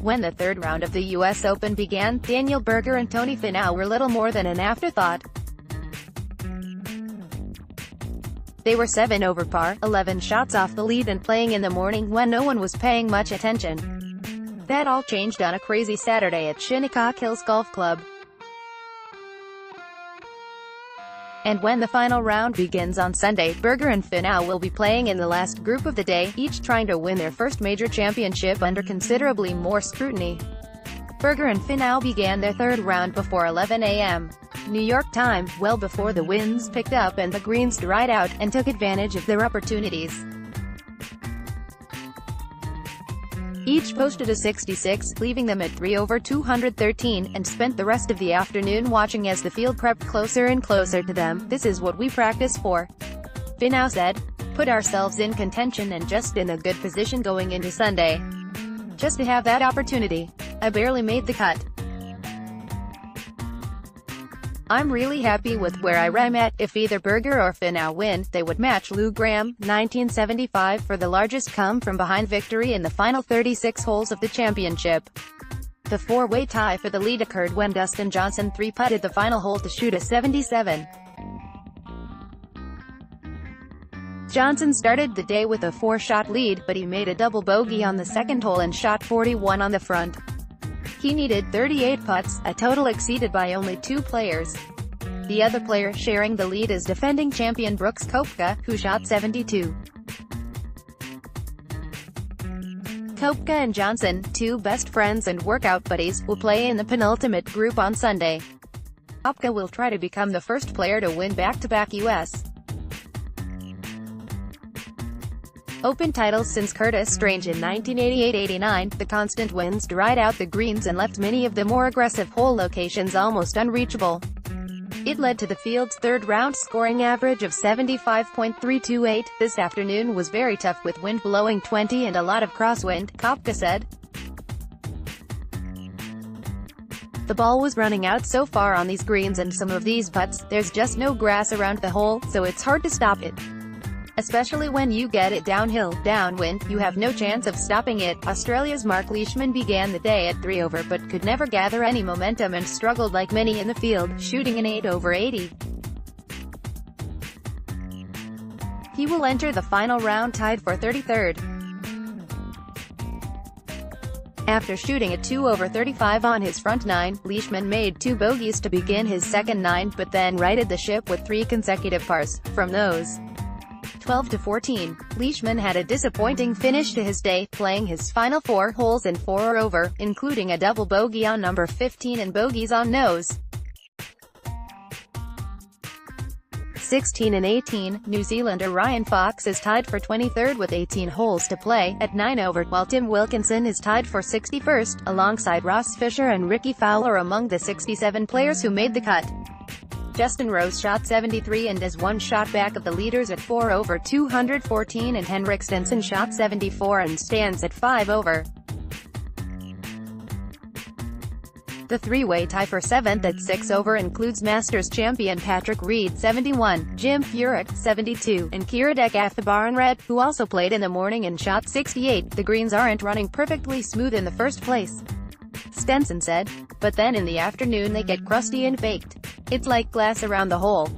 When the third round of the U.S. Open began, Berger and Tony Finau were little more than an afterthought. They were 7 over par, 11 shots off the lead and playing in the morning when no one was paying much attention. That all changed on a crazy Saturday at Shinnecock Hills Golf Club. And when the final round begins on Sunday, Berger and Finau will be playing in the last group of the day, each trying to win their first major championship under considerably more scrutiny. Berger and Finau began their third round before 11 a.m. New York time, well before the winds picked up and the greens dried out, and took advantage of their opportunities. Each posted a 66, leaving them at 3 over 213, and spent the rest of the afternoon watching as the field crept closer and closer to them. "This is what we practice for," Finau said. "Put ourselves in contention and just in a good position going into Sunday. Just to have that opportunity. I barely made the cut. I'm really happy with where I'm at. If either Berger or Finau win, they would match Lou Gramm, 1975 for the largest come-from-behind victory in the final 36 holes of the championship." The four-way tie for the lead occurred when Dustin Johnson three-putted the final hole to shoot a 77. Johnson started the day with a 4-shot lead, but he made a double bogey on the second hole and shot 41 on the front. He needed 38 putts, a total exceeded by only 2 players. The other player sharing the lead is defending champion Brooks Koepka, who shot 72. Koepka and Johnson, two best friends and workout buddies, will play in the penultimate group on Sunday. Koepka will try to become the first player to win back-to-back U.S. Open titles since Curtis Strange in 1988-89, the constant winds dried out the greens and left many of the more aggressive hole locations almost unreachable. It led to the field's third-round scoring average of 75.328. "This afternoon was very tough with wind blowing 20 and a lot of crosswind," Koepka said. "The ball was running out so far on these greens and some of these putts, there's just no grass around the hole, so it's hard to stop it. Especially when you get it downhill, downwind, you have no chance of stopping it." Australia's Mark Leishman began the day at 3 over but could never gather any momentum and struggled like many in the field, shooting an 8 over 80. He will enter the final round tied for 33rd. After shooting a 2 over 35 on his front 9, Leishman made 2 bogeys to begin his second 9, but then righted the ship with 3 consecutive pars. From those 12 to 14, Leishman had a disappointing finish to his day, playing his final 4 holes in 4 over, including a double bogey on number 15 and bogeys on nose 16 and 18. New Zealander Ryan Fox is tied for 23rd with 18 holes to play, at 9 over, while Tim Wilkinson is tied for 61st, alongside Ross Fisher and Ricky Fowler among the 67 players who made the cut. Justin Rose shot 73 and is 1 shot back of the leaders at 4 over 214, and Henrik Stenson shot 74 and stands at 5 over. The three-way tie for 7th at 6 over includes Masters champion Patrick Reed 71, Jim Furyk 72, and Kiradech Athabaranred, who also played in the morning and shot 68. "The greens aren't running perfectly smooth in the first place," Stenson said, "but then in the afternoon they get crusty and baked. It's like glass around the hole.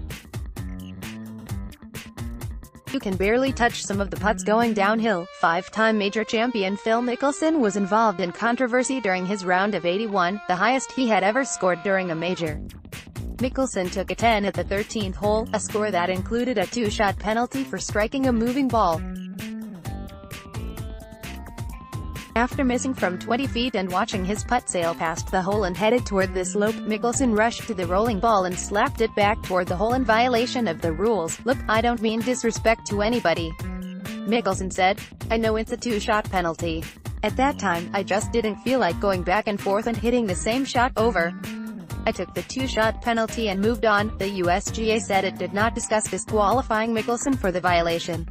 You can barely touch some of the putts going downhill." 5-time major champion Phil Mickelson was involved in controversy during his round of 81, the highest he had ever scored during a major. Mickelson took a 10 at the 13th hole, a score that included a 2-shot penalty for striking a moving ball. After missing from 20 feet and watching his putt sail past the hole and headed toward the slope, Mickelson rushed to the rolling ball and slapped it back toward the hole in violation of the rules. "Look, I don't mean disrespect to anybody," Mickelson said. "I know it's a 2-shot penalty. At that time, I just didn't feel like going back and forth and hitting the same shot over. I took the 2-shot penalty and moved on." The USGA said it did not discuss disqualifying Mickelson for the violation.